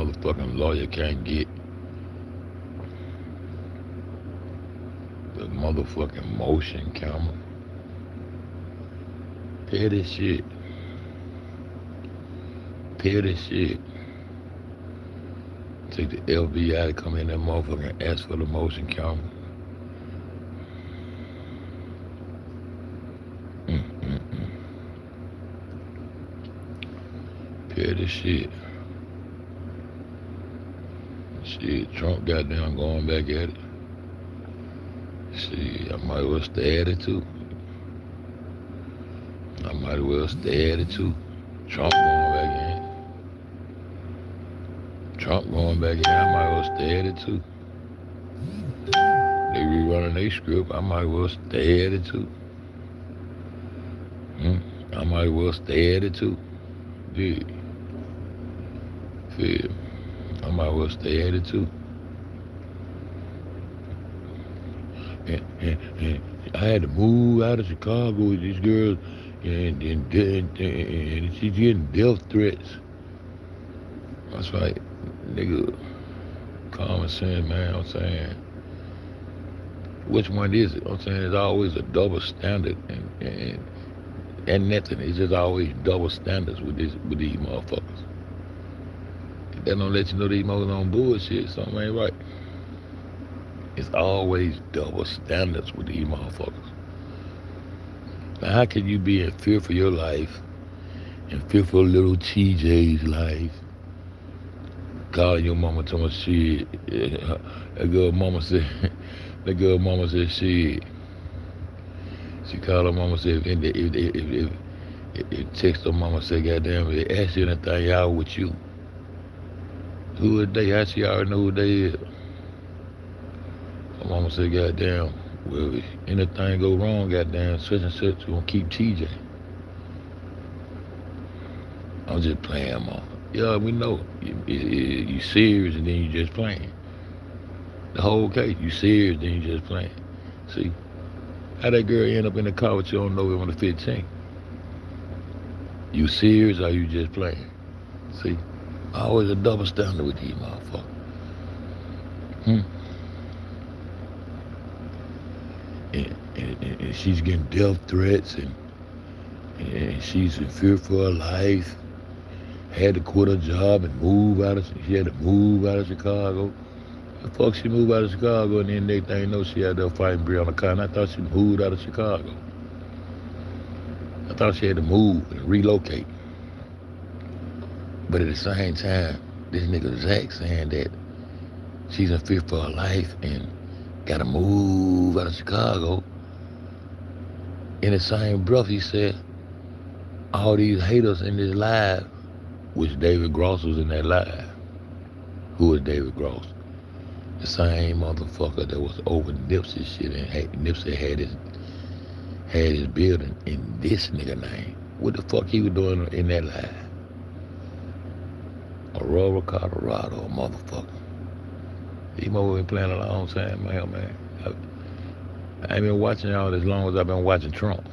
motherfucking lawyer can't get the motherfucking motion camera. Petty shit. Petty shit. Take the FBI to come in that motherfucker and ask for the motion camera. Mm-mm-mm. Petty shit. Shit, Trump goddamn going back at it. Shit, I might as well stay at it too. I might as well stay at it too. Trump going back in. Trump going back in. I might as well stay at it too. They rerunning their script. I might as well stay at it too. I might as well stay at it too. Yeah. Feel. I might as well stay at it too. And I had to move out of Chicago with these girls, and she's getting death threats. That's right, nigga. Common sense, man. I'm saying, which one is it? I'm saying there's always a double standard, and nothing. It's just always double standards with these motherfuckers. If that don't let you know these motherfuckers on bullshit, something ain't right. It's always double standards with these motherfuckers. Now, how can you be in fear for your life, in fear for little TJ's life, calling your mama to my shit? That girl mama said, shit. She called her mama, said, if text her mama, say, goddamn, if they ask you anything, y'all with you. Who are they? How she already know who they is? My mama said, goddamn, well, if anything go wrong, goddamn, such and such, gonna keep TJ. I'm just playing, mama. Yeah, we know. You serious and then you just playing. The whole case, you serious, then you just playing. See? How that girl end up in the car with you on November the 15th? You serious or you just playing? See? Always a double standard with these motherfuckers. And she's getting death threats, and she's in fear for her life. Had to quit her job and she had to move out of Chicago. The fuck she moved out of Chicago, and then next thing you know, she out there fighting Breonna Taylor. I thought she moved out of Chicago. I thought she had to move and relocate. But at the same time, this nigga Zach saying that she's in fear for her life and gotta move out of Chicago. In the same breath, he said, all these haters in this live, which David Gross was in that live. Who was David Gross? The same motherfucker that was over Nipsey shit, and Nipsey had his building in this nigga name. What the fuck he was doing in that live? Aurora, Colorado, motherfucker. These motherfuckers been playing a long time, man. I ain't been watching y'all as long as I've been watching Trump.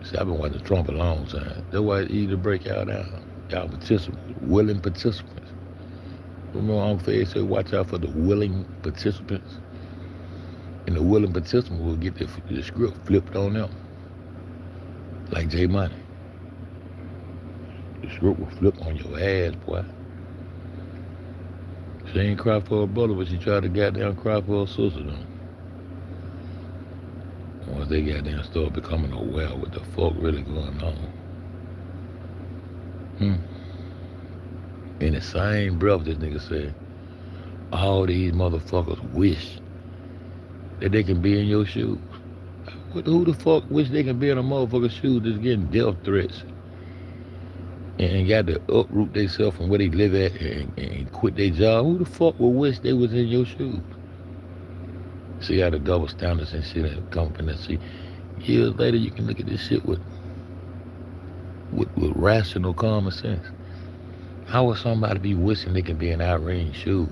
See, I've been watching Trump a long time. That's why it's easy to break y'all down. Y'all participants, willing participants. Remember UNC FED said, watch out for the willing participants. And the willing participants will get the script flipped on them. Like J Money. The script will flip on your ass, boy. She ain't cry for her brother, but she tried to goddamn cry for her sister, though. Once they goddamn start becoming aware of what the fuck really going on. In the same breath, this nigga said, all these motherfuckers wish that they can be in your shoes. Who the fuck wish they can be in a motherfucker's shoes that's getting death threats and got to uproot themselves from where they live at and quit their job? Who the fuck would wish they was in your shoes? See how the double standards and shit have come up in that. See, years later you can look at this shit with rational common sense. How would somebody be wishing they can be in Irene's shoes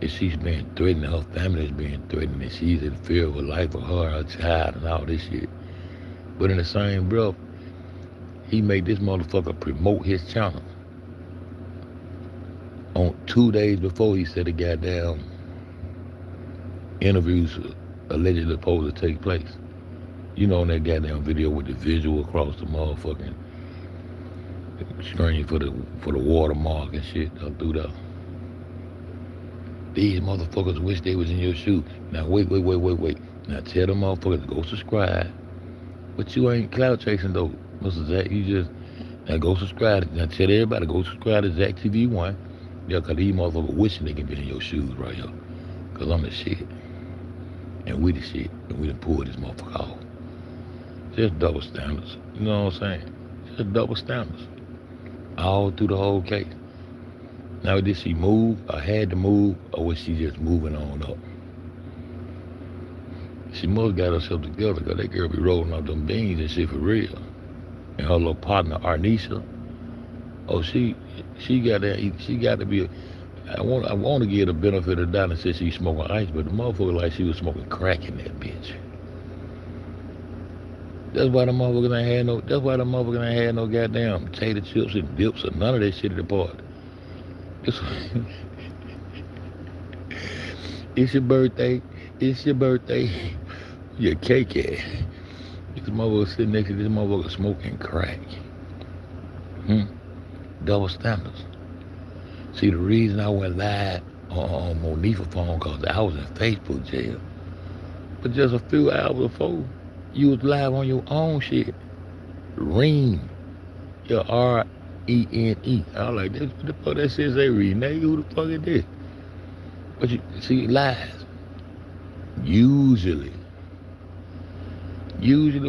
if she's being threatened, her family's being threatened, and she's in fear of her life of her child and all this shit? But in the same breath, he made this motherfucker promote his channel on 2 days before he said the goddamn interviews allegedly supposed to take place. You know, in that goddamn video with the visual across the motherfucking screen for the watermark and shit through there. These motherfuckers wish they was in your shoe. Now wait. Now tell them motherfuckers to go subscribe. But you ain't cloud chasing though, Mr. Zach. You just now go subscribe. Now tell everybody go subscribe to Zach TV1. Yeah, cause these motherfuckers wishing they can be in your shoes right here. Cause I'm the shit. And we the shit. And we done pulled this motherfucker off. Just double standards. You know what I'm saying? Just double standards. All through the whole case. Now did she move or had to move, or was she just moving on up? She must got herself together, because that girl be rolling up them beans and shit for real. And her little partner, Arnisha, oh, she got to be, I want to give the benefit of the doubt and say she's smoking ice, but the motherfucker like she was smoking crack in that bitch. That's why the motherfuckers ain't had no goddamn potato chips and dips or none of that shit at the party. It's your birthday. Your cake at. This motherfucker sitting next to this motherfucker smoking crack. Double standards. See, the reason I went live on Monifa phone, because I was in Facebook jail. But just a few hours before, you was live on your own shit. Rene. Your R-E-N-E. I was like, what the fuck that shit say, Renee? Who the fuck is this? But you see, lies. Usually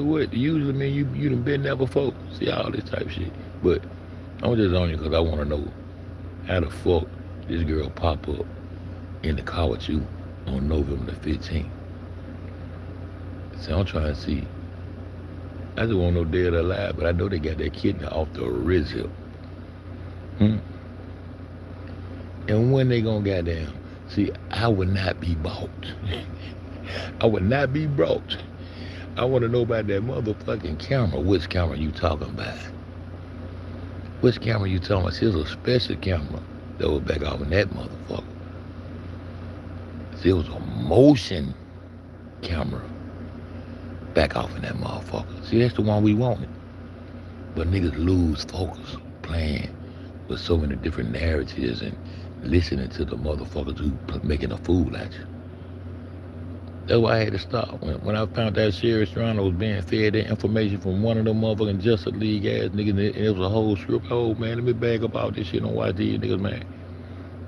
what? Usually mean you done been there before. See, all this type of shit. But I'm just on you because I want to know how the fuck this girl pop up in the car with you on November the 15th. So I'm trying to see. I just want to know dead or alive, but I know they got that kidney off the original. And when they gonna goddamn, see, I would not be bought. I would not be brought. I want to know about that motherfucking camera. Which camera you talking about? Which camera you talking about? See, it's a special camera that was back off in that motherfucker. See, it was a motion camera back off in that motherfucker. See, that's the one we wanted. But niggas lose focus playing with so many different narratives and listening to the motherfuckers who making a fool at you. That's why I had to stop. When I found that Sherry Strano was being fed that information from one of them motherfucking Justice League ass niggas, and it was a whole script. Oh man, let me bag up all this shit and watch these niggas, man.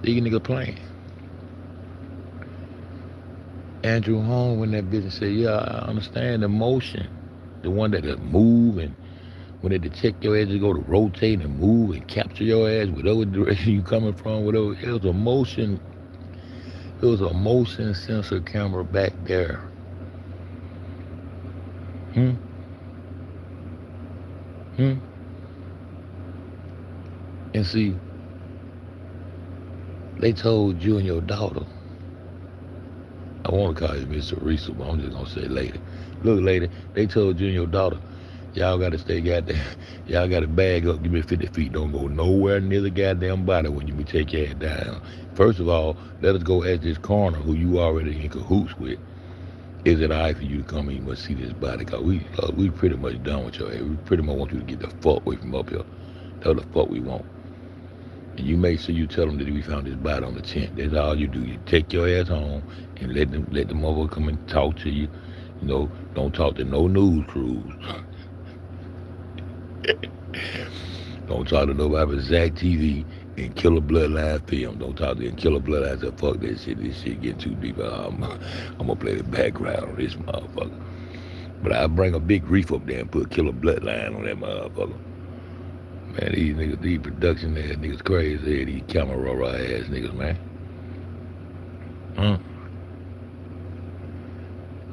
These niggas playing. Andrew Holmes, when that bitch said, yeah, I understand the motion, the one that move, and when they detect your ass, you go to rotate and move and capture your ass, whatever direction you coming from, whatever. It was a motion sensor camera back there. And see, they told you and your daughter, I want to call you Mr. Risa, but I'm just going to say lady. Look, lady, they told you and your daughter, y'all got to stay goddamn, y'all got to bag up, give me 50 feet. Don't go nowhere near the goddamn body when you take your ass down. First of all, let us go ask this coroner who you already in cahoots with. Is it all right for you to come and you must see this body? Because we pretty much done with your ass. We pretty much want you to get the fuck away from up here. That's the fuck we want. And you make sure you tell them that we found this body on the tent. That's all you do. You take your ass home and let the motherfucker come and talk to you. You know, don't talk to no news crews. Don't talk to nobody but Zach TV and Killer Bloodline Film. Don't talk to them Killer Bloodline. Say, fuck that shit. This shit getting too deep. I'm going to play the background on this motherfucker. But I bring a big reef up there and put Killer Bloodline on that motherfucker. Man, these niggas, these production ass niggas crazy. These camera raw ass niggas, man.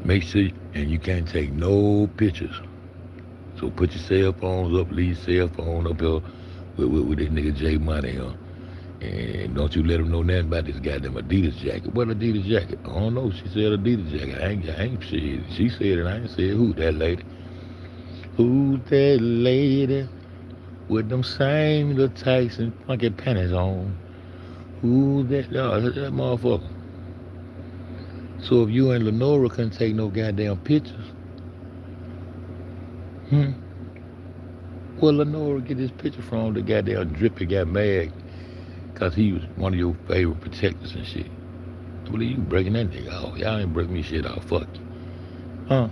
Make sure, and you can't take no pictures. So put your cell phones up, leave your cell phone up here with this nigga J Money here. And don't you let him know nothing about this goddamn Adidas jacket. What Adidas jacket? I don't know. She said Adidas jacket. I ain't said. She said it. I ain't said who that lady. Who's that lady with them same little tights and funky panties on? Who's that? No, that motherfucker. So if you and Lenora couldn't take no goddamn pictures, hmm, where Lenora get this picture from? The goddamn Drippy got mad because he was one of your favorite protectors and shit. I believe you breaking that nigga off. Y'all ain't break me shit off. Fuck you. Huh?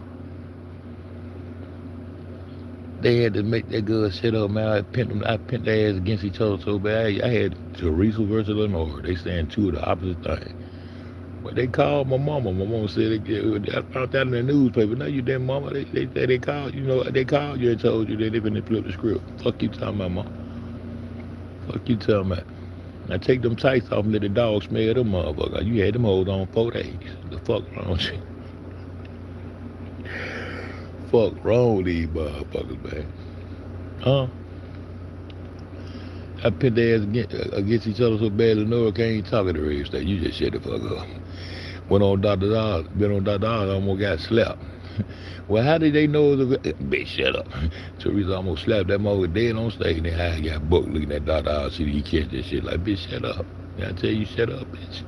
They had to make that girl shut up, man. I pent their ass against each other so bad. I had Teresa versus Lenora. They saying two of the opposite things. But they called my mama. My mama said, I found that in the newspaper. No, you damn mama. They called, you know, they called you and told you that they finna flip the script. Fuck you talking about, mama. Fuck you talking about. Now take them tights off and let the dog smell them motherfucker. You had them hoes on 4 days. The fuck wrong with you? Fuck wrong with these motherfuckers, man. Huh? I pit their ass against each other so bad Lenora can't even talk at the radio station. You just shut the fuck up. Went on Dr. Oz, been on Dr. Oz, almost got slapped. Well, how did they know it was a bitch, shut up. Teresa almost slapped that mother dead on stage, and then I got booked looking at Dr. Oz, see he catch that shit like, bitch, shut up. I tell you, shut up, bitch.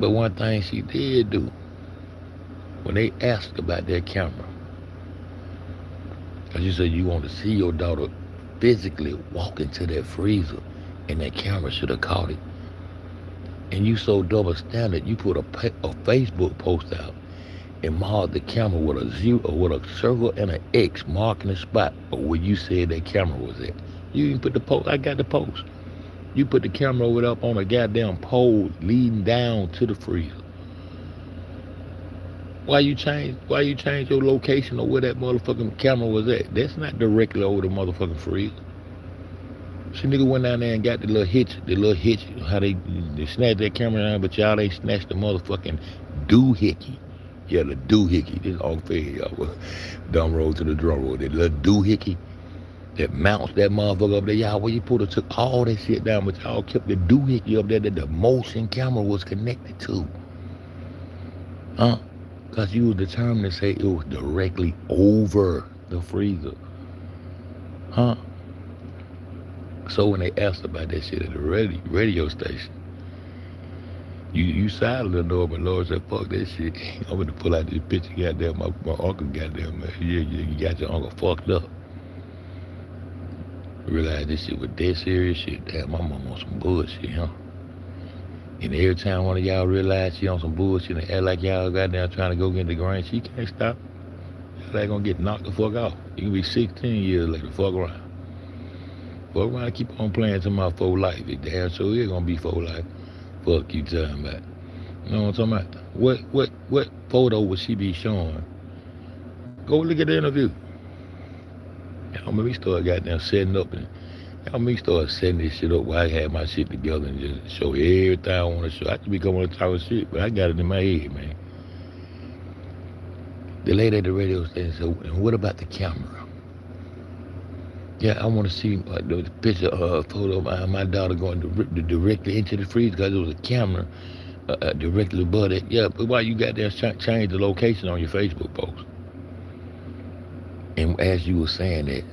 But one thing she did do, when they asked about that camera, because you said you want to see your daughter physically walk into that freezer, and that camera should have caught it. And you so double standard, you put a Facebook post out and marked the camera with a zero, or with a circle and an X marking the spot of where you said that camera was at. You even put the post. I got the post. You put the camera over up on a goddamn pole leading down to the freezer. Why you change your location or where that motherfucking camera was at? That's not directly over the motherfucking freezer. She nigga went down there and got the little hitch, how they snatched that camera down, but y'all ain't snatched the motherfucking doohickey. Yeah, the doohickey. This all fair, y'all. Dumb road to the drum roll. That little doohickey that mounts that motherfucker up there. Y'all, where you took all that shit down, but y'all kept the doohickey up there that the motion camera was connected to. Huh? Because you was determined to say it was directly over the freezer. Huh? So when they asked about that shit at the radio station, you sided the door, but Lord said, fuck that shit. I'm gonna pull out this picture, goddamn, my uncle, goddamn, man. Yeah, you got your uncle fucked up. Realized this shit was dead serious shit. Damn, my mom on some bullshit, huh? And every time one of y'all realize she on some bullshit and act like y'all goddamn trying to go get the grain, she can't stop. Y'all ain't gonna get knocked the fuck off. You can be 16 years later, fuck around. Fuck around, keep on playing to my full life. It damn sure is gonna be full life. Fuck you talking about. You know what I'm talking about? What photo would she be showing? Go look at the interview. Y'all make me start goddamn setting up and y'all make me start setting this shit up while I had my shit together and just show everything I want to show. I could be coming to talk shit, but I got it in my head, man. The lady at the radio station said, and what about the camera? Yeah, I want to see the picture, photo of my daughter going directly into the freezer because it was a camera directly above it. Yeah, but why you got there change the location on your Facebook post? And as you were saying that,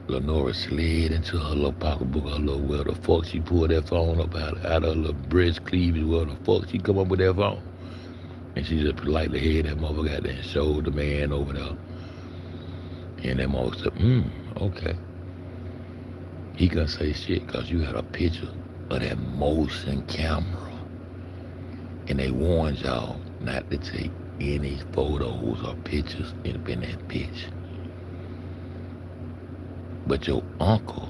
Lenora slid into her little pocketbook, her little, where the fuck she pulled that phone up out of her little breast cleavage, where the fuck she come up with that phone. And she just politely held that motherfucker out there and showed the man over there. And that motherfucker said, okay. He couldn't say shit because you had a picture of that motion camera. And they warned y'all not to take any photos or pictures in that pitch. But your uncle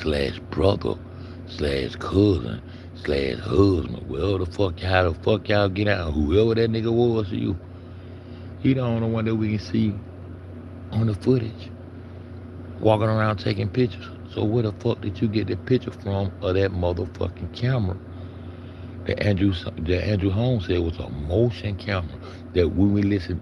/ brother / cousin / husband, wherever the fuck, how the fuck y'all get out, whoever that nigga was to you, he the only one that we can see on the footage, walking around taking pictures. So where the fuck did you get the picture from of that motherfucking camera that Andrew Holmes said was a motion camera? That when we listened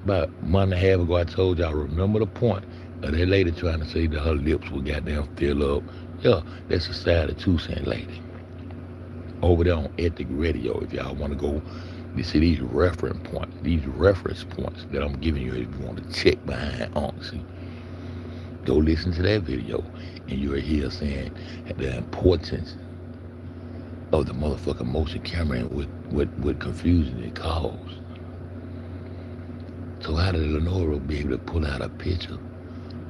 about a month and a half ago, I told y'all, remember the point of that lady trying to say that her lips were goddamn fill up. Yeah, that's the side of 2 Cent lady. Over there on Ethic Radio, if y'all want to go, you see these reference points that I'm giving you if you want to check behind honesty. Go listen to that video, and you'll hear saying the importance of the motherfucking motion camera and what confusion it caused. So how did Lenora be able to pull out a picture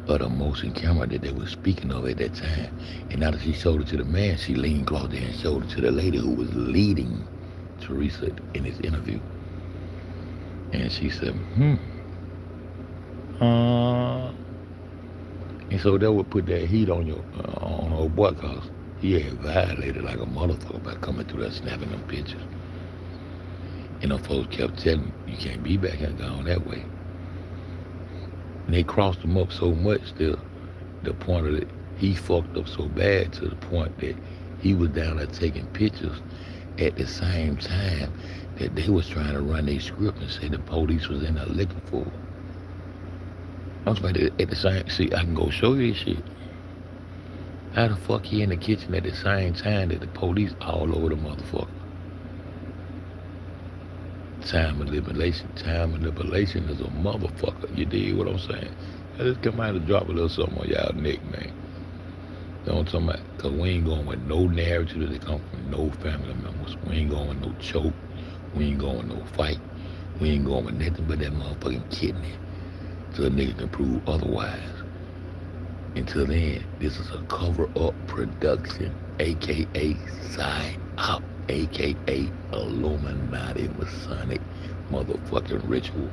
of the motion camera that they were speaking of at that time? And now that she showed it to the man, she leaned close there and showed it to the lady who was leading Teresa in this interview. And she said, and so that would put that heat on old boy, cause he had violated like a motherfucker by coming through there snapping them pictures. And them folks kept telling him, you can't be back and gone that way. And they crossed him up so much to the point of it, he fucked up so bad to the point that he was down there taking pictures at the same time that they was trying to run their script and say the police was in there looking for him. I was like, at the same, see, I can go show you this shit. How the fuck he in the kitchen at the same time that the police all over the motherfucker? Time manipulation is a motherfucker. You dig what I'm saying? I just come out and drop a little something on y'all neck, man. You know what I'm talking about? Because we ain't going with no narrative that come from no family members. We ain't going with no choke. We ain't going with no fight. We ain't going with nothing but that motherfucking kidney. Till a nigga can prove otherwise. Until then, this is a cover-up production, a.k.a. side op, a.k.a. Illuminati Masonic motherfucking ritual.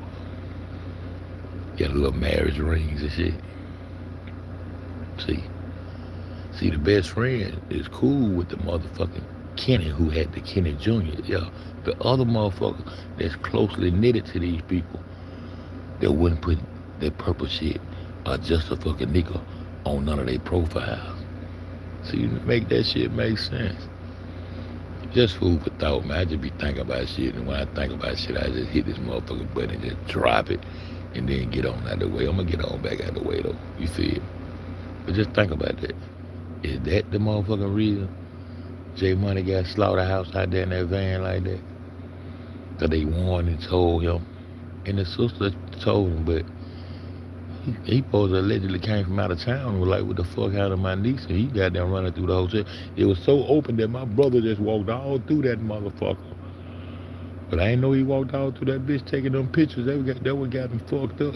Got a little marriage rings and shit. See, the best friend is cool with the motherfucking Kenny who had the Kenny Jr. Yeah, the other motherfucker that's closely knitted to these people that wouldn't put their purple shit or just a fucking nigga on none of their profiles. See, make that shit make sense. Just food for thought, man. I just be thinking about shit, and when I think about shit, I just hit this motherfucking button and just drop it, and then get on out of the way. I'm gonna get on back out of the way though. You feel it? But just think about that. Is that the motherfucking reason J Money got slaughterhouse out there in that van like that? Cause they warned and told him, and the sister told him, but he supposed to allegedly came from out of town and was like, what the fuck happened to my niece? And he got them running through the hotel. It was so open that my brother just walked all through that motherfucker. But I ain't know he walked all through that bitch taking them pictures. That what got him fucked up.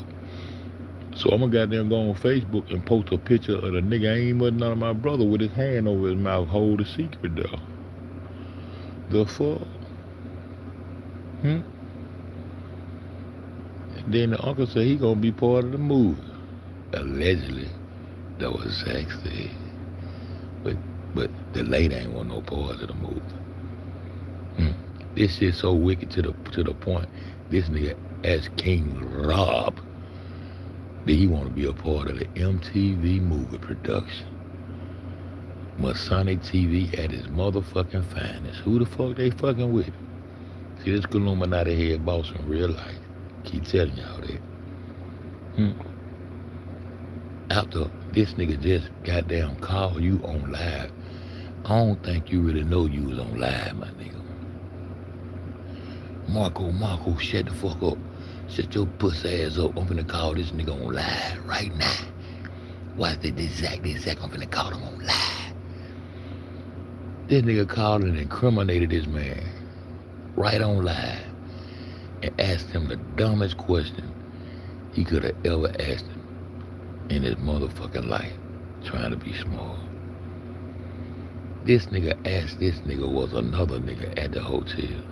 So I'm gonna goddamn go on Facebook and post a picture of the nigga ain't but none of my brother with his hand over his mouth, hold a secret though. The fuck? Then the uncle said he gonna be part of the movie. Allegedly, that was Zach said. But the lady ain't want no part of the movie. This shit so wicked to the point. This nigga asked King Rob that he want to be a part of the MTV movie production. Masonic TV at his motherfucking finest. Who the fuck they fucking with? See, this Illuminati head boss in real life. Keep telling y'all that. After this nigga just goddamn call you on live, I don't think you really know you was on live, my nigga. Marco, shut the fuck up. Shut your pussy ass up. I'm finna call this nigga on live right now. Watch this exact. I'm finna call him on live. This nigga called and incriminated this man right on live and asked him the dumbest question he could have ever asked him in his motherfucking life, trying to be smart. This nigga asked this nigga was another nigga at the hotel.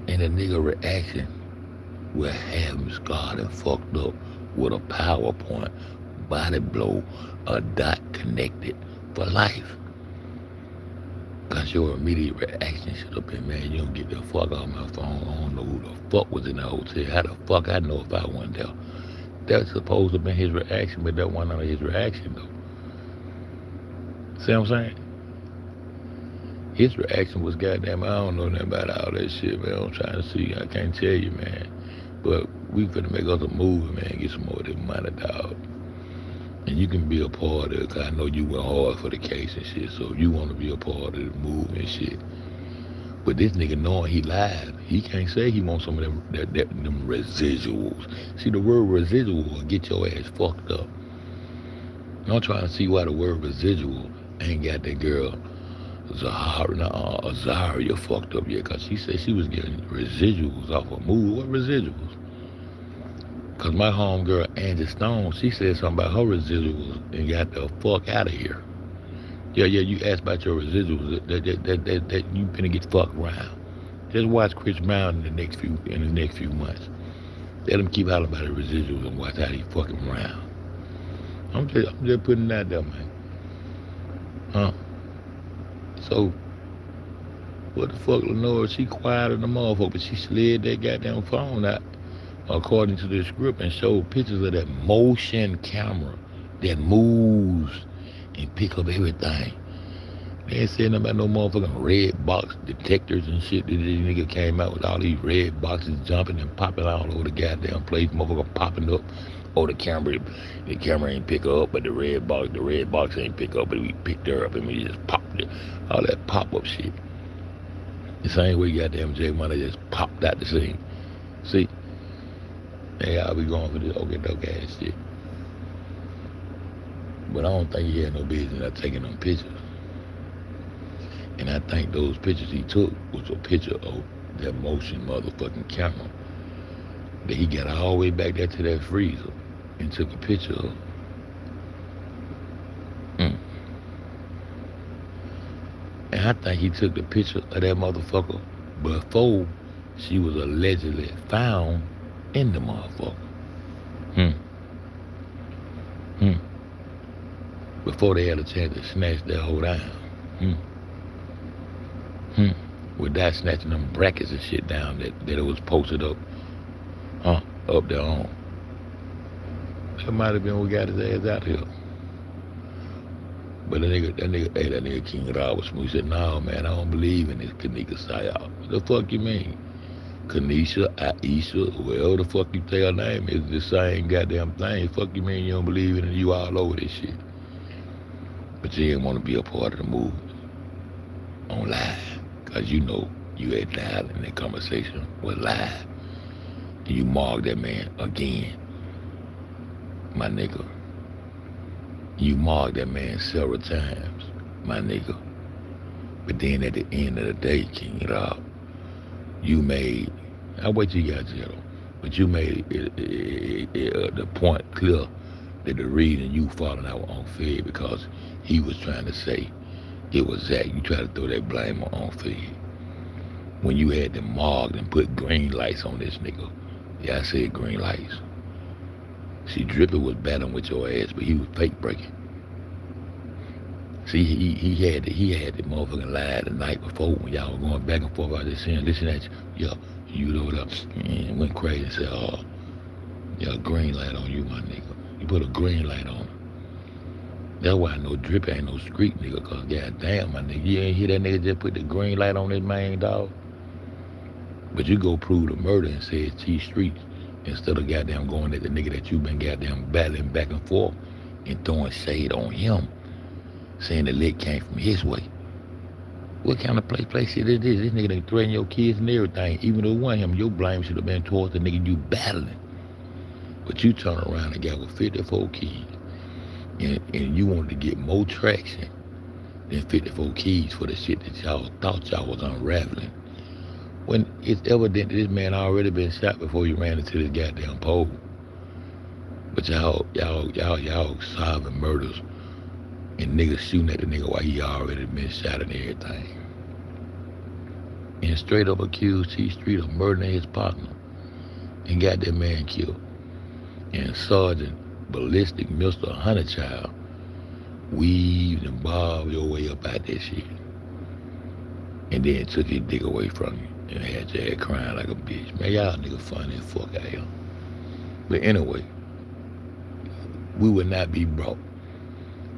And the nigga reaction will have him scarred and fucked up with a PowerPoint, body blow, a dot connected for life. Cause your immediate reaction should have been, man, you don't get the fuck off my phone. I don't know who the fuck was in the hotel. How the fuck I know if I wasn't there? That's supposed to have been his reaction, but that wasn't his reaction though. See what I'm saying? His reaction was, goddamn, I don't know nothing about all that shit, man. I'm trying to see. I can't tell you, man. But we finna make us a movie, man. Get some more of this money, dog. And you can be a part of it, cause I know you went hard for the case and shit. So if you want to be a part of the movie and shit. But this nigga knowing he lied, he can't say he wants some of them residuals. See, the word residual will get your ass fucked up. I'm trying to see why the word residual ain't got that girl Azaria fucked up yet, cause she said she was getting residuals off a movie. What residuals? Cause my homegirl Angie Stone, she said something about her residuals and got the fuck out of here. Yeah, you asked about your residuals. That you finna get fucked around. Just watch Chris Brown in the next few months. Let him keep hollering about the residuals and watch how he fucking around. I'm just putting that there, man. Huh? So, what the fuck, Lenore? She quiet in the motherfucker, but she slid that goddamn phone out, according to the script, and showed pictures of that motion camera that moves and pick up everything. They ain't saying nothing about no motherfucking red box detectors and shit. This nigga came out with all these red boxes jumping and popping all over the goddamn place. Motherfucker popping up. Oh, the camera ain't pick her up, but the red box ain't pick up, but we picked her up and we just popped it. All that pop-up shit. The same way goddamn J Money just popped out the scene. See? Hey, I'll be going for this okey-doke ass shit. But I don't think he had no business not taking them pictures. And I think those pictures he took was a picture of that motion motherfucking camera that he got all the way back there to that freezer and took a picture of. And I think he took the picture of that motherfucker before she was allegedly found in the motherfucker. Before they had a chance to snatch that hoe down. Without snatching them brackets and shit down that it was posted up. Up there on. That might have been what got his ass out here. But that nigga King Raw was smooth. He said, "No, man, I don't believe in this Kanika Sayal." What the fuck you mean? Kanisha, Aisha, whoever the fuck you say her name is, the same goddamn thing. Fuck you mean you don't believe in it? You all over this shit. But you didn't want to be a part of the movie on live. Cause you know you had died in that conversation was live. And you marked that man again, my nigga. You marked that man several times, my nigga. But then at the end of the day, King Rob, you made, I'll wait till you got jail, but you made the point clear that the reason you falling out on Fed because he was trying to say it was Zach. You tried to throw that blame on Fed. When you had them marked and put green lights on this nigga. Yeah, I said green lights. See, Drippy was battling with your ass, but he was fake breaking. See, he had the motherfucking lie the night before when y'all were going back and forth out there saying, listen at you. Yeah, you load up and went crazy and said, oh, yeah, green light on you, my nigga. You put a green light on him. That's why I know Drippy ain't no street nigga, cause goddamn, my nigga, you ain't hear that nigga just put the green light on his main dog? But you go prove the murder and say it's T Streets instead of goddamn going at the nigga that you been goddamn battling back and forth and throwing shade on him, saying the lick came from his way. What kind of play shit is this? This nigga done threaten your kids and everything. Even though it wasn't him, your blame should have been towards the nigga you battling. But you turn around and got with 54 kids. And you wanted to get more traction than 54 keys for the shit that y'all thought y'all was unraveling. When it's evident that this man already been shot before you ran into this goddamn pole. But y'all solving murders and niggas shooting at the nigga while he already been shot and everything. And straight up accused T Street of murdering his partner and got that man killed. And Sergeant Ballistic Mr. Honeychild weaved and bobbed your way up out that shit. And then took his dick away from you and had your ass crying like a bitch. Man, y'all nigga funny as fuck out here. But anyway, we would not be brought.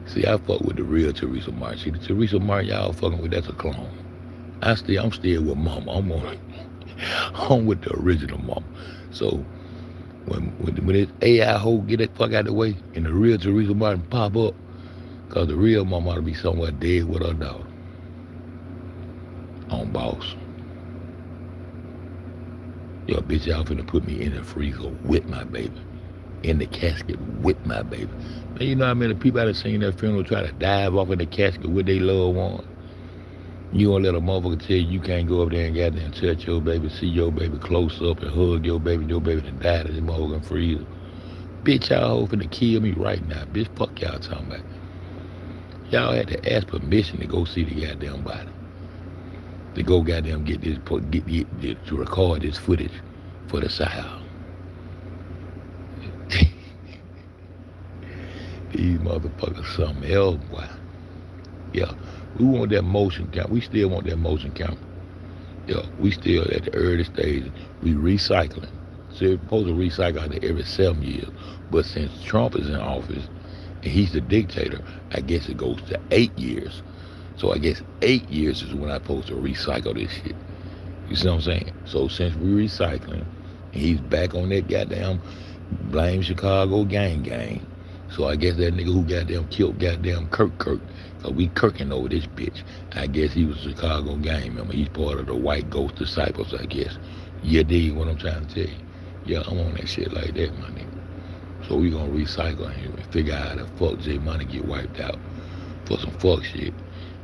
See, I fuck with the real Teresa Martin. See, the Teresa Martin y'all fucking with, that's a clone. I'm still with Mama. I'm with the original Mama. So when this AI hoe get that fuck out of the way and the real Teresa Martin pop up, cause the real Mama ought to be somewhere dead with her daughter. On boss. Yo, bitch, y'all finna put me in the freezer with my baby. In the casket with my baby. Man, you know how many people I done seen that funeral try to dive off in the casket with their loved one? You gonna let a motherfucker tell you can't go up there and goddamn touch your baby, see your baby close up and hug your baby done died of this motherfucking freezer. Bitch, y'all finna kill me right now. Bitch, fuck y'all talking about. Y'all had to ask permission to go see the goddamn body. To go goddamn get to record this footage for the sale. These motherfuckers something else, boy. Yeah, we want that motion camera. We still want that motion camera. Yeah, we still at the early stage. We recycling. So we're supposed to recycle it every 7 years. But since Trump is in office and he's the dictator, I guess it goes to 8 years. So I guess 8 years is when I'm supposed to recycle this shit. You see what I'm saying? So since we recycling, and he's back on that goddamn blame Chicago gang. So I guess that nigga who goddamn killed goddamn Kirk, cause we kirking over this bitch. I guess he was a Chicago gang member. He's part of the White Ghost Disciples, I guess. You dig what I'm trying to tell you? Yeah, I'm on that shit like that, my nigga. So we gonna recycle him and figure out how the fuck J Money get wiped out for some fuck shit.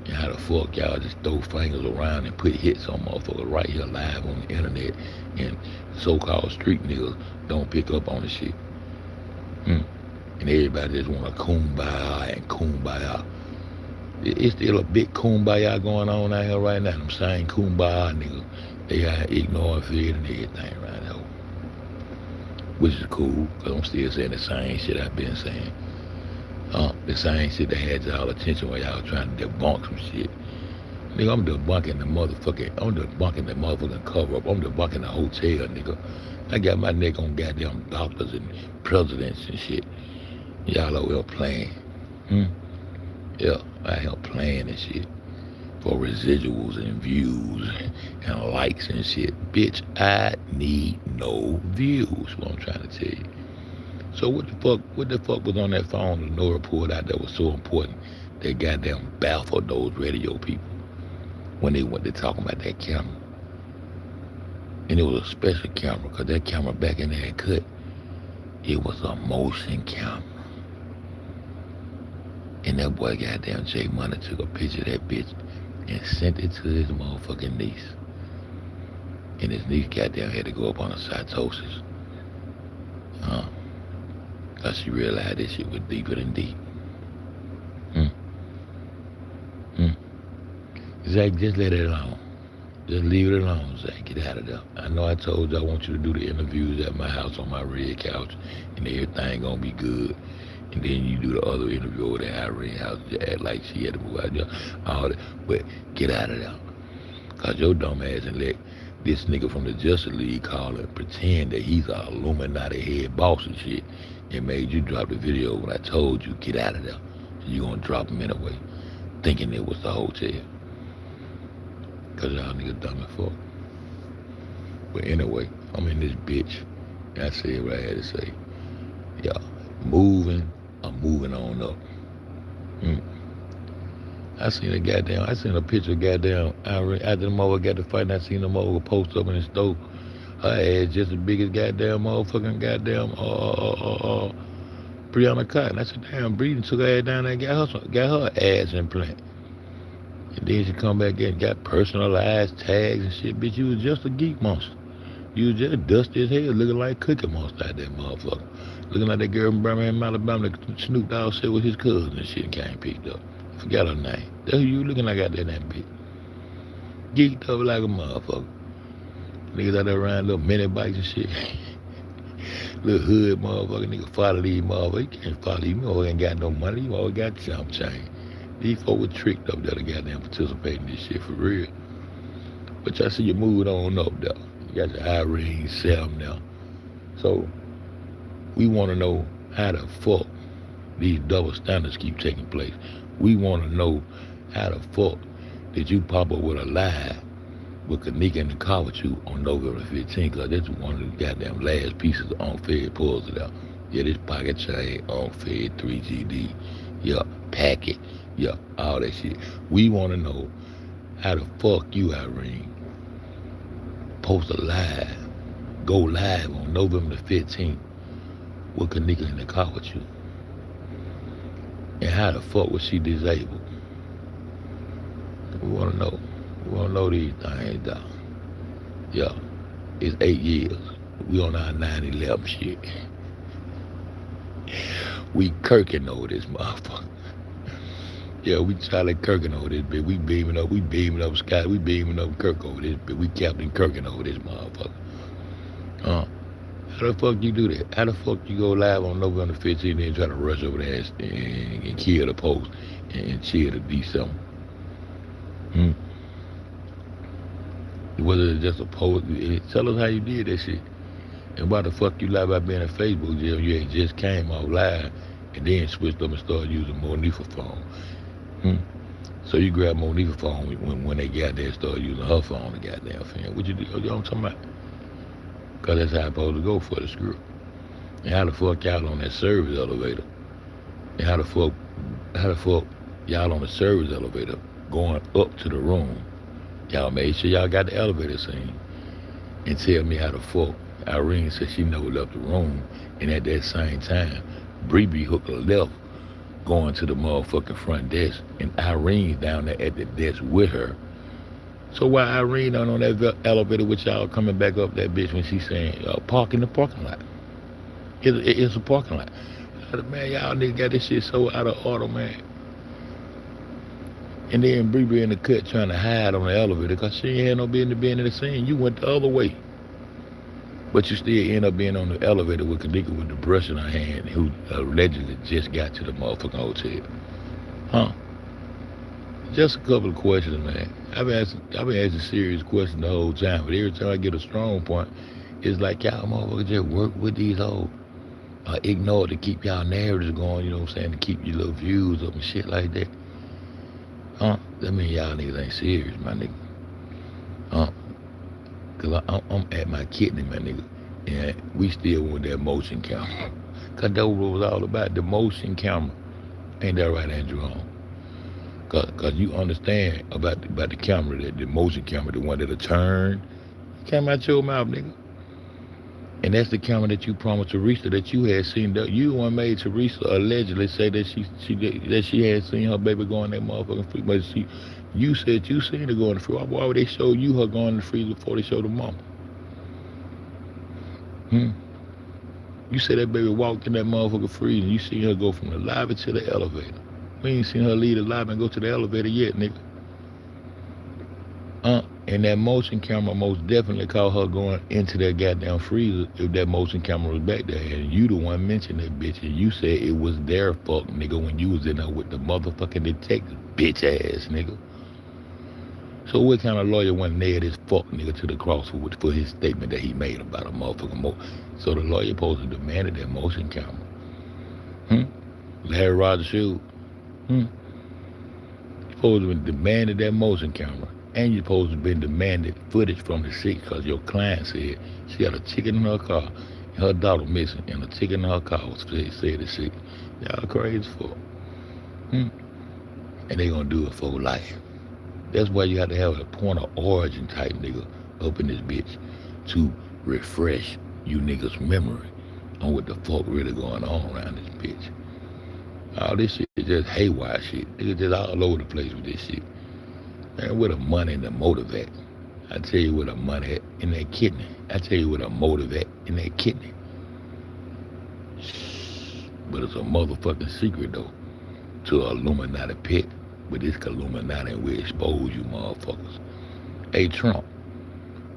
And how the fuck y'all just throw fingers around and put hits on motherfuckers right here live on the internet, and so-called street niggas don't pick up on the shit. And everybody just want to kumbaya and kumbaya. It's still a big kumbaya going on out here right now. Them same kumbaya niggas, they got ignoring fear and everything right now. Which is cool, because I'm still saying the same shit I've been saying. The same shit that had y'all attention while y'all trying to debunk some shit. Nigga, I'm debunking the motherfucking cover up. I'm debunking the hotel, nigga. I got my neck on goddamn doctors and presidents and shit. Y'all over here playing. Yeah, I help playing and shit for residuals and views and likes and shit. Bitch, I need no views, what I'm trying to tell you. So what the fuck was on that phone that no report out that was so important that goddamn baffled those radio people when they went to talking about that camera? And it was a special camera, because that camera back in there cut, it was a motion camera. And that boy goddamn J Money took a picture of that bitch and sent it to his motherfucking niece. And his niece goddamn had to go up on a cytosis. Cause she realized this shit was deeper than deep. Zach, just let it alone. Just leave it alone, Zach. Get out of there. I know I told you I want you to do the interviews at my house on my red couch, and everything gonna be good. And then you do the other interview over there at Irene house. You act like she had to move out there. All that. But get out of there. Cause your dumb ass and let this nigga from the Justice League call and pretend that he's a Illuminati head boss and shit, and made you drop the video when I told you get out of there. So you gonna drop him anyway, thinking it was the hotel. Cause y'all niggas dumb as fuck. But anyway, I'm in this bitch, and I said what I had to say. Yeah, I'm moving on up. I seen a picture of goddamn after the mother got to fight, and I seen the mother post up in the stove. Her ass just as big as goddamn Brianna Cotton. I said, damn, Breeden took her ass down there and got her ass implant. And then she come back in and got personalized tags and shit. Bitch, you was just a geek monster. You was just dusty as hell, looking like Cookie Monster out there, motherfucker. Looking like that girl from Birmingham, Alabama that Snoop Dogg said was his cousin and shit and came picked up. Forgot her name. That's who you looking like out there in that bitch. Geeked up like a motherfucker. Niggas out there riding little mini bikes and shit. Little hood motherfucker, nigga follow these motherfuckers. You can't follow you. You ain't got no money. You always got chump chain. These folks were tricked up there to goddamn participate in this shit for real. But y'all see you moving on up there. You got your Irene, Sam now. So we want to know how the fuck these double standards keep taking place. We want to know how the fuck did you pop up with a lie with Kanika in the car with you on November 15th, because that's one of the goddamn last pieces on Fed pulls it out. Yeah, this pocket chain on Fed 3GD. Yeah, packet. Yeah, all that shit. We want to know how the fuck you, Irene, post a live, go live on November the 15th with Kanika in the car with you. And how the fuck was she disabled? We want to know. We don't know these things, dog. Yeah, it's 8 years. We on our 9/11 shit. We kirking over this motherfucker. Yeah, we Charlie Kirkin over this bitch. We beaming up Scott, we beaming up Kirk over this bitch. We Captain Kirkin over this motherfucker. How the fuck you do that? How the fuck you go live on November 15th and try to rush over there and kill the post and chill the December? Whether it's just a post, tell us how you did that shit. And why the fuck you lie about being in Facebook jail? You ain't just came off live and then switched up and started using Monifa's phone. So you grab Monifa's phone when they got there and started using her phone, the goddamn thing. What you do? You know what I'm talking about? Because that's how it's supposed to go for the screw. And how the fuck y'all on that service elevator? And how the fuck y'all on the service elevator going up to the room? Y'all made sure y'all got the elevator scene. And tell me how the fuck Irene said she never left the room, and at that same time, Bree hooked her left going to the motherfucking front desk, and Irene's down there at the desk with her. So why Irene not on that elevator with y'all coming back up that bitch when she's saying, park in the parking lot? It's a parking lot. Man, y'all niggas got this shit so out of order, man. And then Bree in the cut trying to hide on the elevator because she ain't had no business being in the scene. You went the other way. But you still end up being on the elevator with Kanika with the brush in her hand, who allegedly just got to the motherfucking hotel. Just a couple of questions, man. I've been asking serious questions the whole time, but every time I get a strong point, it's like y'all motherfuckers just work with these hoes. Ignore to keep y'all narratives going, you know what I'm saying, to keep your little views up and shit like that. That mean y'all niggas ain't serious, my nigga. Cause I'm at my kidney, my nigga, and we still want that motion camera. Cause that's what it was all about, the motion camera. Ain't that right, Andrew? Cause you understand about the camera, the motion camera, the one that'll turn, came out your mouth, nigga. And that's the camera that you promised Teresa that you had seen. That you one made Teresa allegedly say that she had seen her baby go in that motherfucking freezer. But you said you seen her go in the freezer. Why would they show you her going in the freezer before they show the mama? You said that baby walked in that motherfucking freezer and you seen her go from the lobby to the elevator. We ain't seen her leave the lobby and go to the elevator yet, nigga. And that motion camera most definitely caught her going into that goddamn freezer if that motion camera was back there. And you the one mentioned that bitch, and you said it was their fault, nigga, when you was in there with the motherfucking detective, bitch ass, nigga. So what kind of lawyer went nailed his fuck nigga to the cross for his statement that he made about a motherfucking So the lawyer supposed to demanded that motion camera. Larry Rogers shoe. Supposed to have demanded that motion camera. And you're supposed to have been demanded footage from the seat because your client said she had a chicken in her car and her daughter missing and a chicken in her car said the shit. Y'all crazy as fuck. And they gonna do it for life. That's why you have to have a point of origin type nigga up in this bitch to refresh you niggas' memory on what the fuck really going on around this bitch. All this shit is just haywire shit. Niggas just all over the place with this shit. Man, with the money and the motive at. I tell you where the money at in that kidney. I tell you where the motive at in that kidney. But it's a motherfucking secret though to an Illuminati pit. With this Illuminati and we expose you motherfuckers. Hey Trump,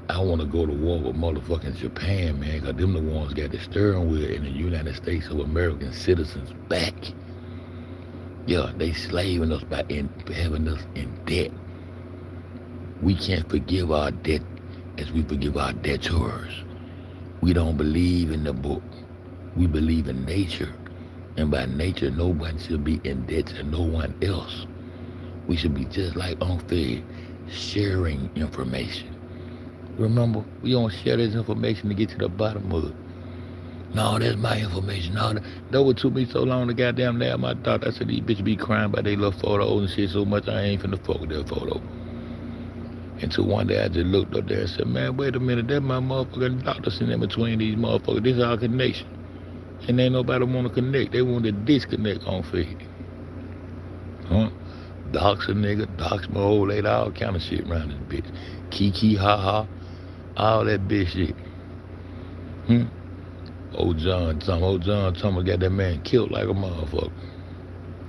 I want to go to war with motherfucking Japan, man, because them the ones got the steering wheel in the United States of American citizens back. Yeah, they slaving us by having us in debt. We can't forgive our debt as we forgive our debtors. We don't believe in the book. We believe in nature. And by nature, no one should be in debt to no one else. We should be just like UNC FED, sharing information. Remember, we don't share this information to get to the bottom of it. No, that's my information. No, that what took me so long to goddamn nab my thought. I said, these bitches be crying about their little photos and shit so much I ain't finna fuck with their photo. Until one day I just looked up there and said, man, wait a minute, that's my motherfucking doctor sitting in between these motherfuckers. This is our connection. And ain't nobody want to connect. They want to disconnect UNC FED. dox a nigga, dox my old lady, all kind of shit around this bitch. Kiki, ha ha, all that bitch shit. Hmm? Old John Thomas got that man killed like a motherfucker.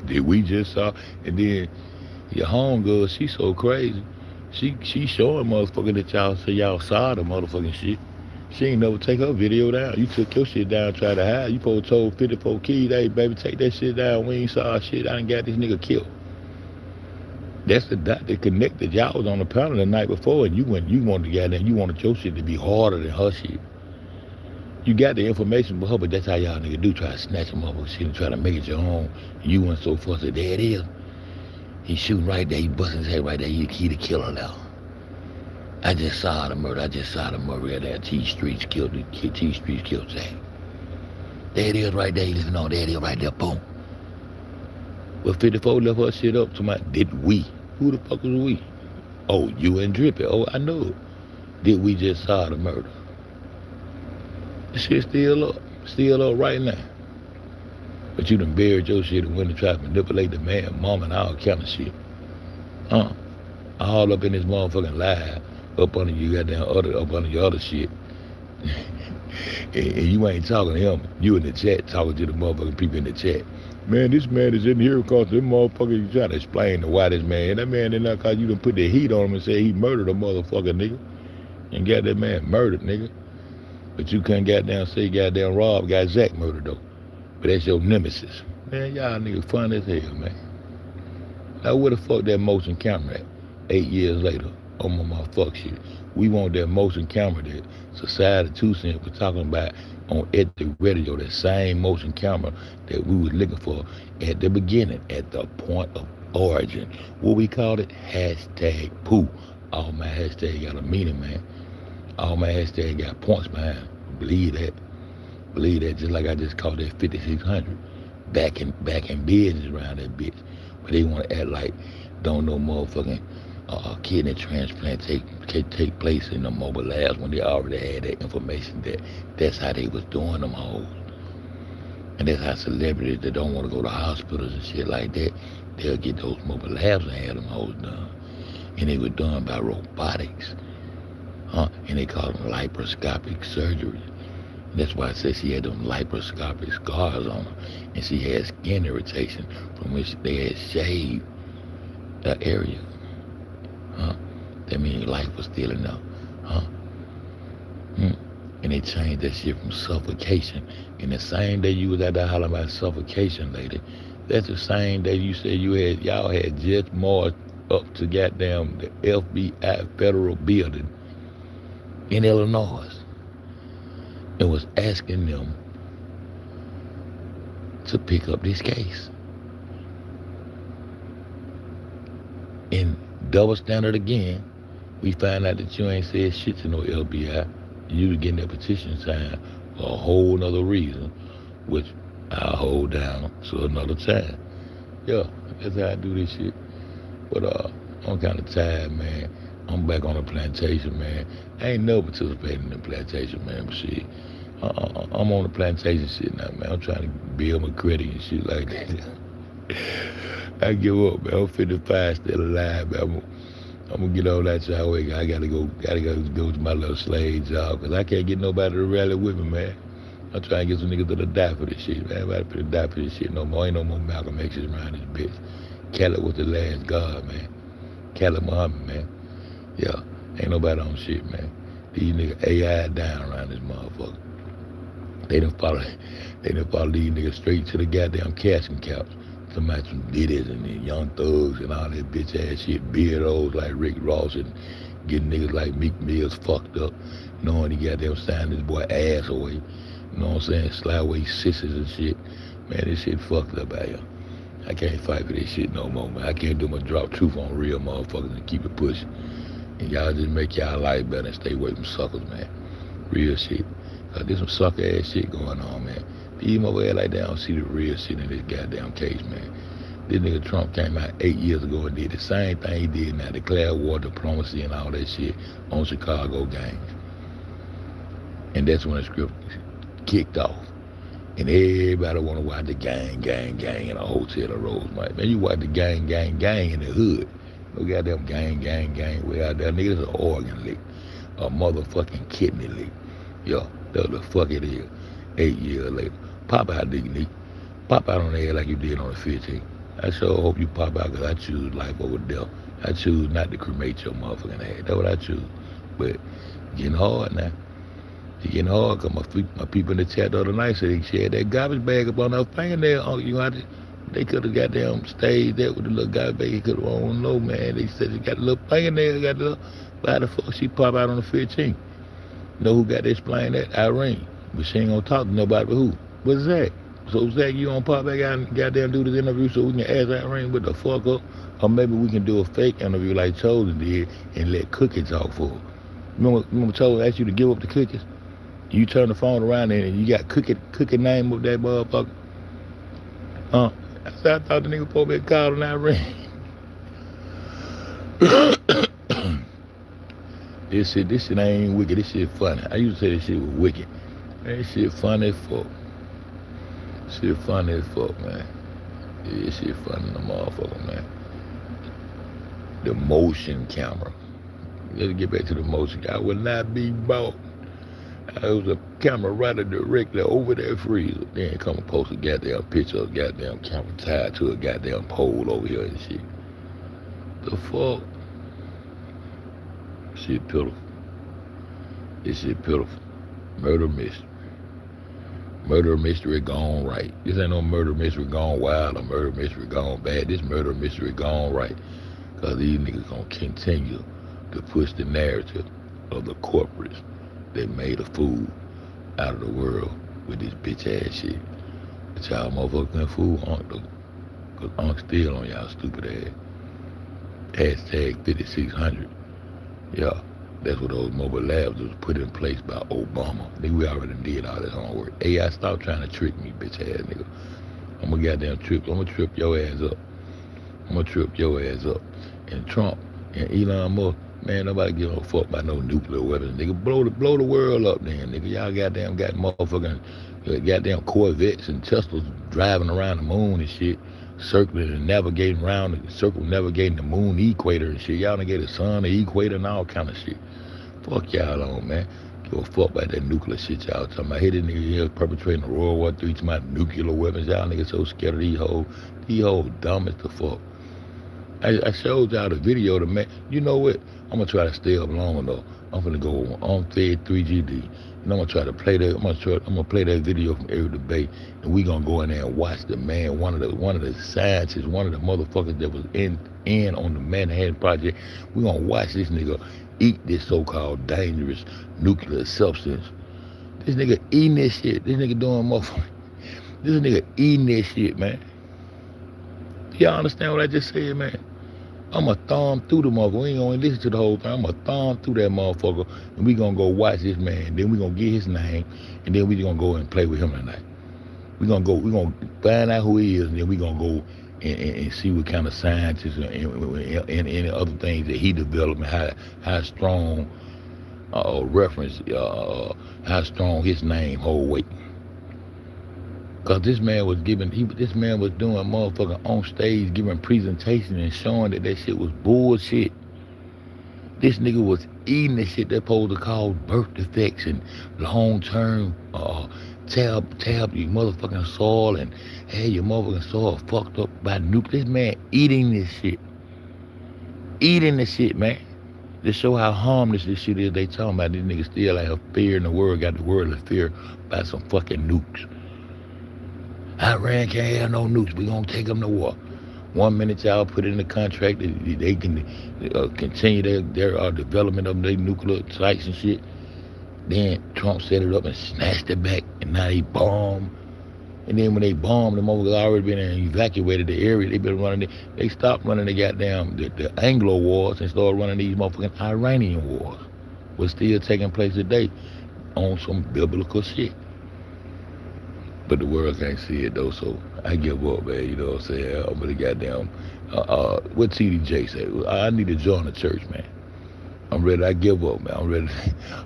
Did we just saw? And then your homegirl, she so crazy. She showing motherfucker that y'all say y'all saw the motherfucking shit. She ain't never take her video down. You took your shit down, try to hide. You supposed to told 54 kids, hey baby, take that shit down. We ain't saw shit. I done got this nigga killed. That's the dot that connected. Y'all was on the panel the night before, and you wanted to get there. You wanted your shit to be harder than her shit. You got the information for her, but that's how y'all nigga do. Try to snatch them up and shit and try to make it your own. You went so far, said, there it is. He shooting right there. He busting his head right there. He the killer now. I just saw the murder. T Streets killed Zach. There it is right there. He listening on. There it is right there. Boom. Well, 54 left her shit up to my, did we? Who the fuck was we? Oh, you and Drippy. Oh, I know it. Did we just saw the murder? The shit still up right now. But you done buried your shit and went and tried to manipulate the man, mom, and all kind of shit. All up in this motherfucking lie, up under you up under your other shit. and you ain't talking to him. You in the chat talking to the motherfucking people in the chat. Man, this man is in here because this motherfucker, you trying to explain to why this man. That man did not cause you done put the heat on him and say he murdered a motherfucker, nigga. And got that man murdered, nigga. But you couldn't goddamn say goddamn Rob got Zach murdered though. But that's your nemesis. Man, y'all niggas fun as hell, man. Now where the fuck that motion camera at? 8 years later, on my fuck shit. We want that motion camera that Society 2 Cents was talking about at the radio, that same motion camera that we was looking for at the beginning, at the point of origin. What we called it? Hashtag poo. All my hashtag got a meaning, man. All my hashtag got points behind it. Believe that, just like I just called that 5600. Back in business around that bitch. But they want to act like don't know motherfucking kidney transplant take place in the mobile labs when they already had that information that's how they was doing them hoes. And that's how celebrities that don't want to go to hospitals and shit like that, they'll get those mobile labs and have them hoes done. And they were done by robotics. And they call them laparoscopic surgery. And that's why I said she had them laparoscopic scars on her. And she had skin irritation from which they had shaved that area. That means life was still enough. And they changed that shit from suffocation. And the same day you was out there hollering about suffocation, lady, that's the same day you said y'all had just marched up to goddamn the FBI federal building in Illinois and was asking them to pick up this case. And double standard again, we find out that you ain't said shit to no FBI. You was getting that petition signed for a whole nother reason, which I'll hold down to another time. Yeah, that's how I do this shit. But I'm kind of tired, man. I'm back on the plantation, man. I ain't never participated in the plantation, man, but shit. I'm on the plantation shit now, man. I'm trying to build my credit and shit like that. I give up, man. I'm 55, still alive, man. I'm gonna get all that y'all way. I gotta go to my little slave job, cause I can't get nobody to rally with me, man. I'm trying to get some niggas to die for this shit, man. Everybody to die for this shit no more. Ain't no more Malcolm X's around this bitch. Khaled was the last god, man. Khaled Muhammad, man. Yeah, ain't nobody on shit, man. These niggas AI down around this motherfucker. They done follow these niggas straight to the goddamn casting couch. Somebody some Diddy's and the Young Thugs and all that bitch ass shit, beardos like Rick Ross and getting niggas like Meek Mills fucked up, knowing he goddamn signed this boy ass away. You know what I'm saying? Slide away sisters and shit. Man, this shit fucked up out here. I can't fight for this shit no more, man. I can't do my drop truth on real motherfuckers and keep it pushing. And y'all just make y'all life better and stay away from suckers, man. Real shit. Cause there's some sucker ass shit going on, man. These motherfuckers like they don't see the real shit in this goddamn case, man. This nigga Trump came out 8 years ago and did the same thing he did now, declared war, diplomacy and all that shit on Chicago gangs. And that's when the script kicked off. And everybody want to watch the gang in a hotel in Rosemont. Man, you watch the gang in the hood. No goddamn gang. We out there, niggas an organ lick. A motherfucking kidney lick. Yo, that's what the fuck it is. 8 years later. Pop out, nigga. Pop out on the air like you did on the 15th. I sure hope you pop out because I choose life over death. I choose not to cremate your motherfucking ass. That's what I choose. But it's getting hard now. It's getting hard because my people in the chat the other night said she had that garbage bag up on her fingernail. You know, they could have goddamn stayed there with the little garbage bag. He could have, I don't know, man. They said she got a little fingernail. Why the fuck she pop out on the 15th? You know who got to explain that? Irene. But she ain't going to talk to nobody but who? What's Zach? So Zach, you gonna pop back out and goddamn do this interview so we can ask Irene what the fuck up? Or maybe we can do a fake interview like Chosen did and let Cookie talk for her. Remember Chosen asked you to give up the cookies? You turn the phone around and you got Cookie name of that motherfucker. I thought the nigga supposed to be called on Irene. This shit ain't wicked. This shit funny. I used to say this shit was wicked. That shit funny as fuck. Shit funny as fuck, man. Yeah, shit funny in the motherfucker, man. The motion camera. Let's get back to the motion camera. I will not be bought. There was a camera right directly over that freezer. Then come and post a goddamn picture of a goddamn camera tied to a goddamn pole over here and shit. The fuck? Shit pitiful. This shit pitiful. Murder mystery. Murder mystery gone right. This ain't no murder mystery gone wild or murder mystery gone bad. This murder mystery gone right. Because these niggas gonna continue to push the narrative of the corporates that made a fool out of the world with this bitch ass shit. But y'all motherfucking fool Unc though. Because Unc still on y'all stupid ass. Hashtag 5600. Yeah. That's what those mobile labs was put in place by Obama. Nigga, we already did all this homework. AI, stop trying to trick me, bitch ass nigga. I'm gonna goddamn trip. I'm gonna trip your ass up. And Trump and Elon Musk, man, nobody give a fuck about no nuclear weapons, nigga. Blow the world up then, nigga. Y'all goddamn got motherfucking goddamn Corvettes and Teslas driving around the moon and shit, circling and navigating around navigating the moon equator and shit. Y'all done get the sun, the equator, and all kind of shit. Fuck y'all on, man. Give a fuck about that nuclear shit y'all talking about. Hey, this nigga here perpetrating the World War III, talking about nuclear weapons. Y'all niggas so scared of these hoes. These hoes dumb as the fuck. I showed y'all the video to man. You know what? I'm gonna try to stay up long though. I'm gonna go on Fed 3GD. And I'm gonna try to play that. I'm gonna play that video from every debate, and we gonna go in there and watch the man, one of the scientists, one of the motherfuckers that was in on the Manhattan Project. We gonna watch this nigga eat this so-called dangerous nuclear substance. This nigga eating this shit. This nigga doing motherfucker. This nigga eating this shit, man. Y'all understand what I just said, man? I'ma thumb through the motherfucker. We ain't gonna listen to the whole thing. I'ma thumb through that motherfucker, and we gonna go watch this man. Then we gonna get his name, and then we gonna go and play with him tonight. We gonna find out who he is, and then we gonna go and see what kind of scientists and other things that he developed, and how strong reference, how strong his name hold weight. Cause this man was doing motherfucking on stage, giving presentation and showing that shit was bullshit. This nigga was eating the shit that supposed to cause birth defects and long-term tab your motherfucking soil and have your motherfucking soil fucked up by nuke. This man eating this shit. Eating this shit, man. To show how harmless this shit is, they talking about this nigga still have fear in the world, got the world of fear by some fucking nukes. Iran can't have no nukes. We gonna take them to war. 1 minute y'all put it in the contract that they can continue their development of their nuclear sites and shit. Then Trump set it up and snatched it back, and now they bomb. And then when they bombed, the motherfuckers already been and evacuated the area. They been running. They stopped running the goddamn the Anglo wars and started running these motherfucking Iranian wars. What's still taking place today on some biblical shit. But the world can't see it though, so I give up, man. You know what I'm saying? I'm gonna goddamn. What TDJ say? I need to join the church, man. I'm ready. I give up, man. I'm ready.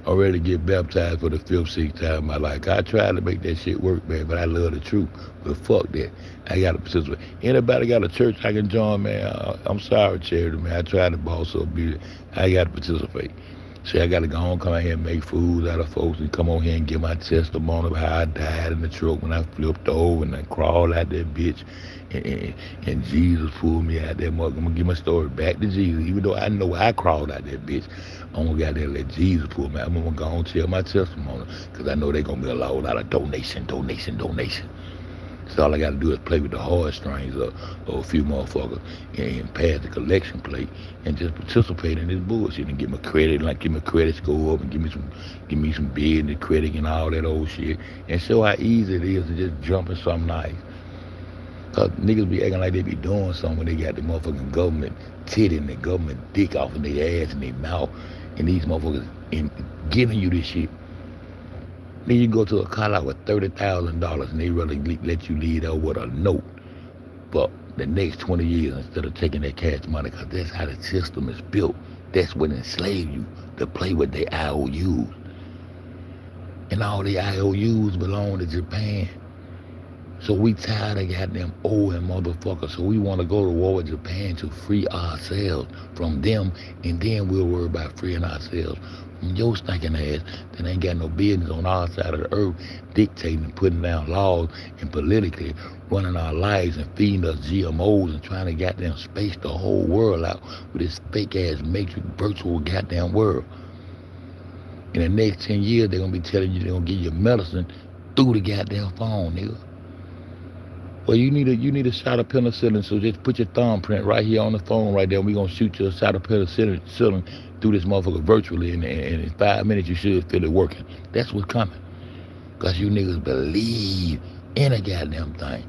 I'm ready to get baptized for the fifth, sixth time in my life. I tried to make that shit work, man, but I love the truth. But fuck that. I got to participate. Anybody got a church I can join, man? I'm sorry, charity, man. I tried to boss up, be. I got to participate. See, I got to go home, come out here and make foods out of folks and come on here and give my testimony of how I died in the truck when I flipped over and I crawled out that bitch and Jesus pulled me out that mug. I'm going to give my story back to Jesus. Even though I know I crawled out that bitch, I'm going to go out there and let Jesus pull me out. I'm going to go home and tell my testimony because I know they're going to be a lot of donation. So all I got to do is play with the heartstrings or a few motherfuckers and pass the collection plate and just participate in this bullshit and get my credit, like get my credit score up and give me some business credit and all that old shit and show how easy it is to just jump in something nice. Cause niggas be acting like they be doing something when they got the motherfucking government tit and the government dick off in their ass and their mouth and these motherfuckers in giving you this shit. Then you go to a car lot with $30,000 and they really let you leave out with a note for the next 20 years instead of taking that cash money, because that's how the system is built. That's what enslaved you, to play with the IOUs. And all the IOUs belong to Japan. So we tired of goddamn owing motherfuckers. So we want to go to war with Japan to free ourselves from them, and then we'll worry about freeing ourselves from your stinking ass that ain't got no business on our side of the earth dictating and putting down laws and politically running our lives and feeding us GMOs and trying to goddamn space the whole world out with this fake ass matrix virtual goddamn world. In the next 10 years, they're going to be telling you they're going to give you medicine through the goddamn phone, nigga. Well, you need a shot of penicillin, so just put your thumbprint right here on the phone right there, and we're going to shoot you a shot of penicillin through this motherfucker virtually, and in 5 minutes you should feel it working. That's what's coming. Because you niggas believe in a goddamn thing.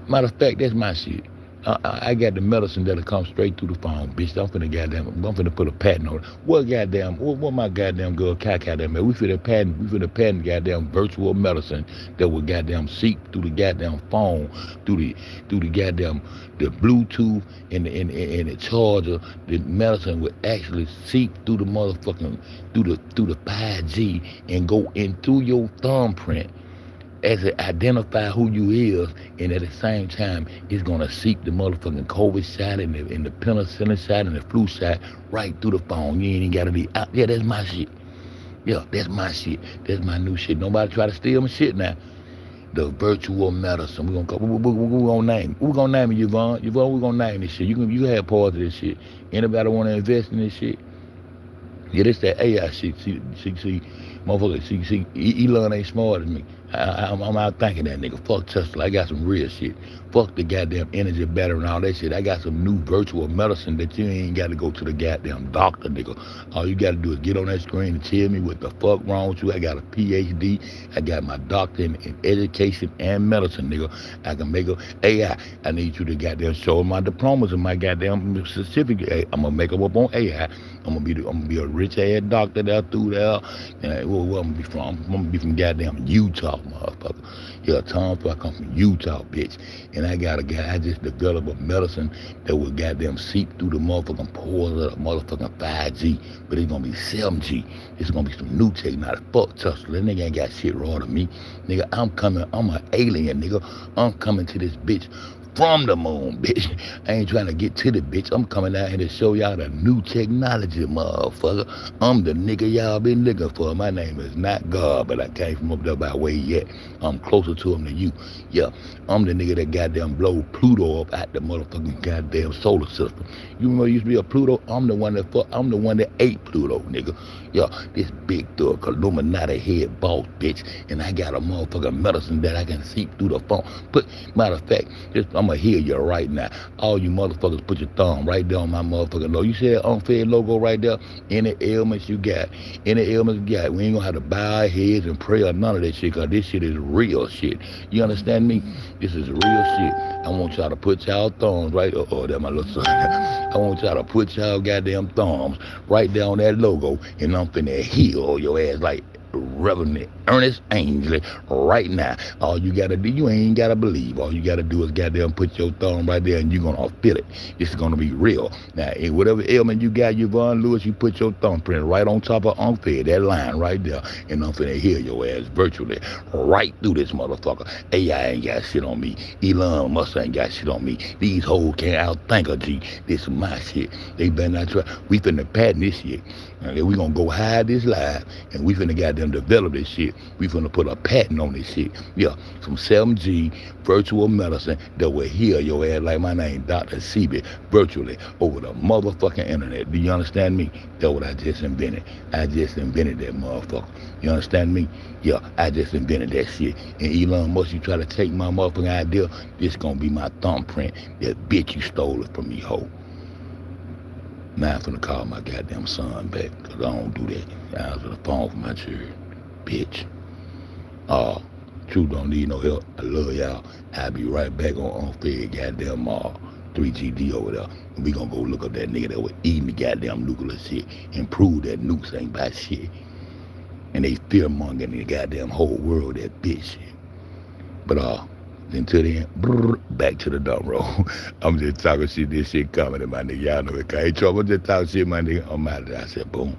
Matter of fact, that's my shit. I got the medicine that'll come straight through the phone, bitch. I'm finna put a patent on it. What my goddamn girl Kaka there, man? We finna patent goddamn virtual medicine that will goddamn seep through the goddamn phone, through the goddamn the Bluetooth and the charger. The medicine would actually seep through the motherfucking through the 5G and go in through your thumbprint as it identify who you is, and at the same time, it's gonna seep the motherfucking COVID shot and the penicillin shot and the flu shot right through the phone. You ain't even gotta be out. Yeah, that's my shit. Yeah, that's my shit. That's my new shit. Nobody try to steal my shit now. The virtual medicine. We're gonna name it. We're gonna name it, Yvonne. Yvonne, we're gonna name this shit. You have part of this shit. Anybody wanna invest in this shit? Yeah, this that AI shit. See, motherfucker, see, Elon ain't smarter than me. I'm out thinking that nigga. Fuck Tesla. I got some real shit. Fuck the goddamn energy battery and all that shit. I got some new virtual medicine that you ain't got to go to the goddamn doctor, nigga. All you got to do is get on that screen and tell me what the fuck wrong with you. I got a PhD. I got my doctor in education and medicine, nigga. I can make a AI. I need you to goddamn show my diplomas and my goddamn certificate. I'm gonna make them up on AI. I'm gonna be a rich ass doctor there through there. And where I'm gonna be from? I'm gonna be from goddamn Utah, motherfucker. Yeah, Tom, I come from Utah, bitch. And I just developed a medicine that will goddamn seep through the motherfucking pores of the motherfucking 5G. But it's gonna be 7G. It's gonna be some new technology. Fuck Tesla. That nigga ain't got shit wrong to me. Nigga, I'm an alien, nigga. I'm coming to this bitch from the moon, bitch. I ain't trying to get to the bitch. I'm coming out here to show y'all the new technology, motherfucker. I'm the nigga y'all been looking for. My name is not God, but I came from up there by way yet. I'm closer to him than you. Yeah, I'm the nigga that goddamn blow Pluto up out the motherfucking goddamn solar system. You remember used to be a Pluto? I'm the one that ate Pluto, nigga. Yeah, this big thug Illuminati head boss, bitch. And I got a motherfucking medicine that I can seep through the phone. But matter of fact, I'm gonna hear you right now. All you motherfuckers put your thumb right there on my motherfucking logo. You see that unfed logo right there? Any ailments you got, we ain't gonna have to bow our heads and pray or none of that shit, cause this shit is real shit. You understand me? This is real shit. I want y'all to put y'all thumbs right, that my little son. I want y'all to put y'all goddamn thumbs right there on that logo, and I'm finna heal your ass like Revenant Ernest Ainsley right now. All you gotta do, you ain't gotta believe. All you gotta do is goddamn put your thumb right there and you're gonna feel it. It's gonna be real. Now, whatever ailment you got, Yvonne Lewis, you put your thumbprint right on top of UNC FED, that line right there, and I'm finna heal your ass virtually right through this motherfucker. AI ain't got shit on me. Elon Musk ain't got shit on me. These hoes can't outthink a G. This is my shit. They better not try. We finna patent this shit. Okay, we gonna go hide this live, and we finna goddamn develop this shit. We finna put a patent on this shit. Yeah, some 7G virtual medicine that will heal your ass like my name, Dr. Sebi, virtually over the motherfucking internet. Do you understand me? That's what I just invented. I just invented that motherfucker. You understand me? Yeah, I just invented that shit. And Elon Musk, you try to take my motherfucking idea, this gonna be my thumbprint. That bitch, you stole it from me, hoe. Now I'm finna call my goddamn son back, cause I don't do that. I answer the phone for my children. Bitch. Truth don't need no help. I love y'all. I'll be right back on FED goddamn 3GD over there. And we gonna go look up that nigga that was eating the goddamn nuclear shit and prove that nukes ain't about shit. And they fear-mongering the goddamn whole world that bitch shit. But until then, back to the dumb road. I'm just talking shit, this shit coming to my nigga. Y'all know it. Hey, trouble, just talking shit, my nigga. I'm out of there. I said, boom.